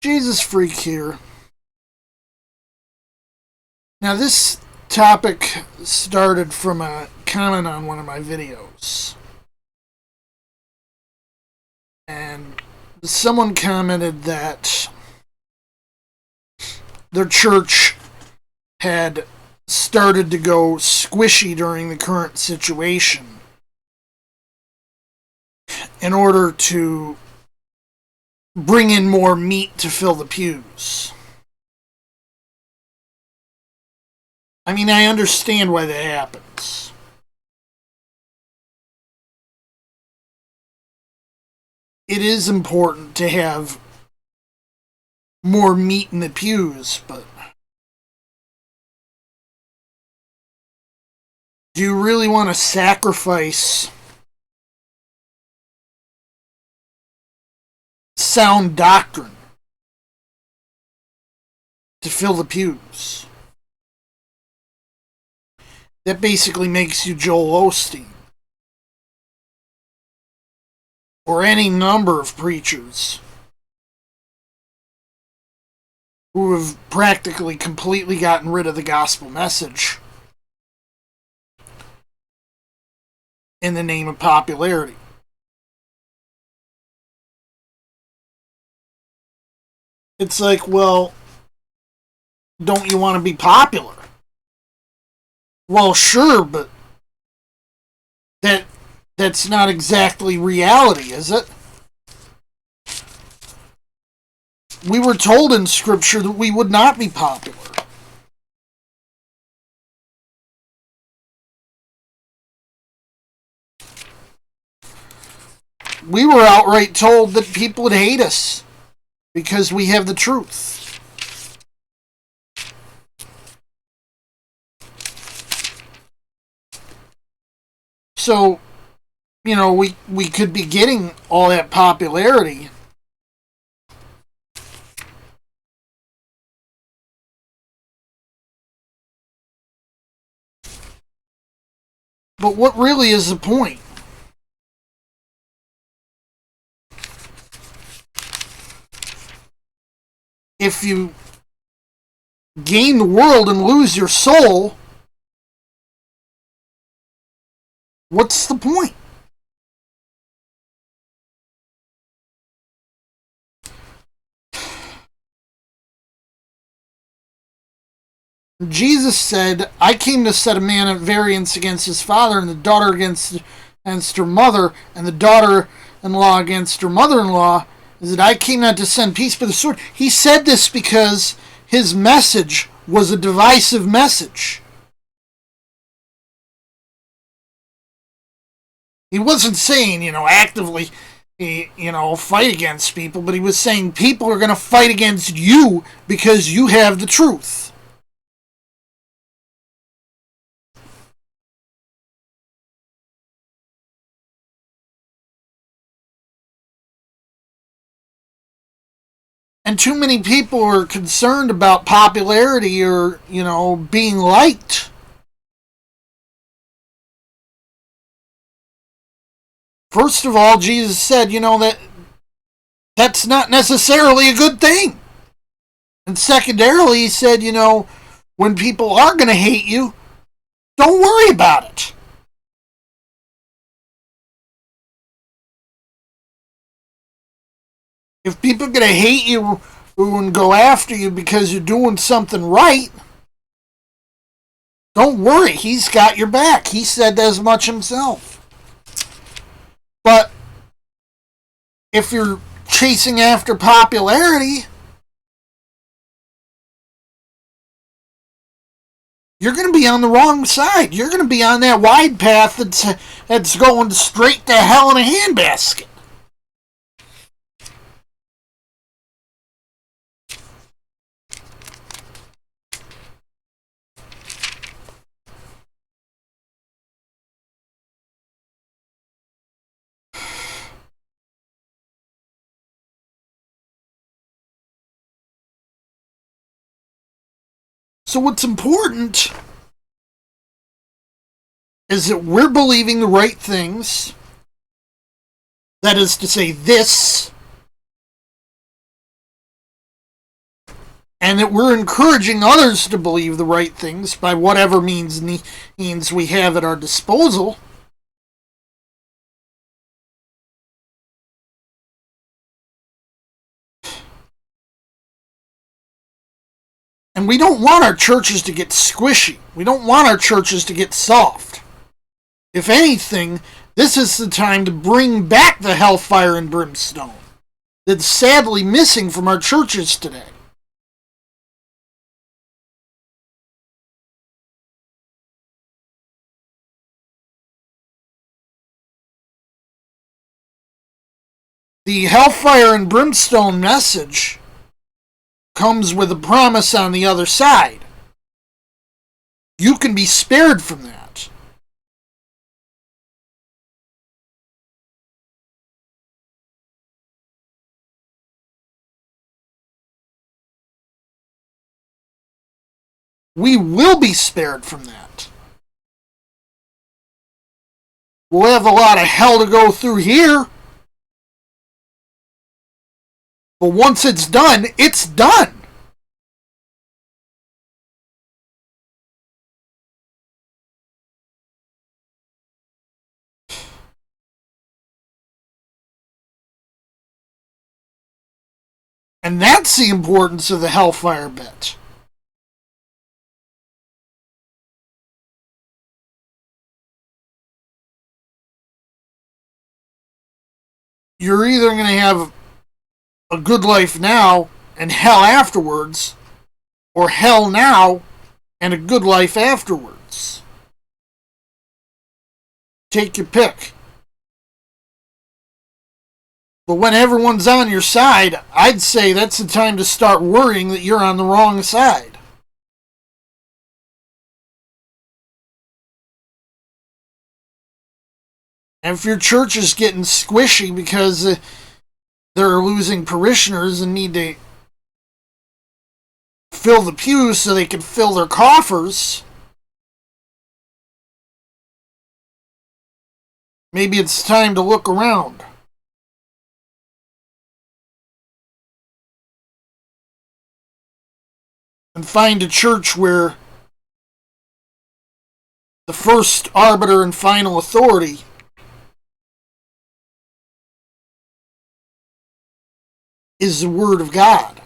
Jesus Freak here. Now this topic started from a comment on one of my videos. And someone commented that their church had started to go squishy during the current situation in order to bring in more meat to fill the pews. I mean, I understand why that happens. It is important to have more meat in the pews, but do you really want to sacrifice sound doctrine to fill the pews? That basically makes you Joel Osteen. Or any number of preachers who have practically completely gotten rid of the gospel message in the name of popularity. It's like, well, don't you want to be popular? Well, sure, but that's not exactly reality, is it? We were told in Scripture that we would not be popular. We were outright told that people would hate us because we have the truth. So, you know, we could be getting all that popularity, but what really is the point? If you gain the world and lose your soul, what's the point? Jesus said, I came to set a man at variance against his father, and the daughter against her mother, and the daughter-in-law against her mother-in-law, is that I came not to send peace but the sword. He said this because his message was a divisive message. He wasn't saying, actively, fight against people, but he was saying people are going to fight against you because you have the truth. And too many people are concerned about popularity or, being liked. First of all, Jesus said, that's not necessarily a good thing. And secondarily, he said, when people are going to hate you, don't worry about it. If people are going to hate you and go after you because you're doing something right, don't worry. He's got your back. He said as much himself. But if you're chasing after popularity, you're going to be on the wrong side. You're going to be on that wide path that's going straight to hell in a handbasket. So what's important is that we're believing the right things. That is to say, this and that we're encouraging others to believe the right things by whatever means we have at our disposal. And we don't want our churches to get squishy. We don't want our churches to get soft. If anything, this is the time to bring back the hellfire and brimstone that's sadly missing from our churches today. The hellfire and brimstone message comes with a promise on the other side. You can be spared from that. We will be spared from that. We'll have a lot of hell to go through here. But once it's done, it's done. And that's the importance of the hellfire bit. You're either going to have a good life now and hell afterwards, or hell now and a good life afterwards. Take your pick. But when everyone's on your side, I'd say that's the time to start worrying that you're on the wrong side. And if your church is getting squishy because they're losing parishioners and need to fill the pews so they can fill their coffers, maybe it's time to look around. And find a church where the first arbiter and final authority is the Word of God.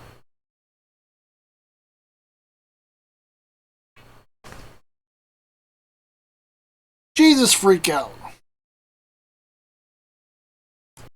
Jesus freak out.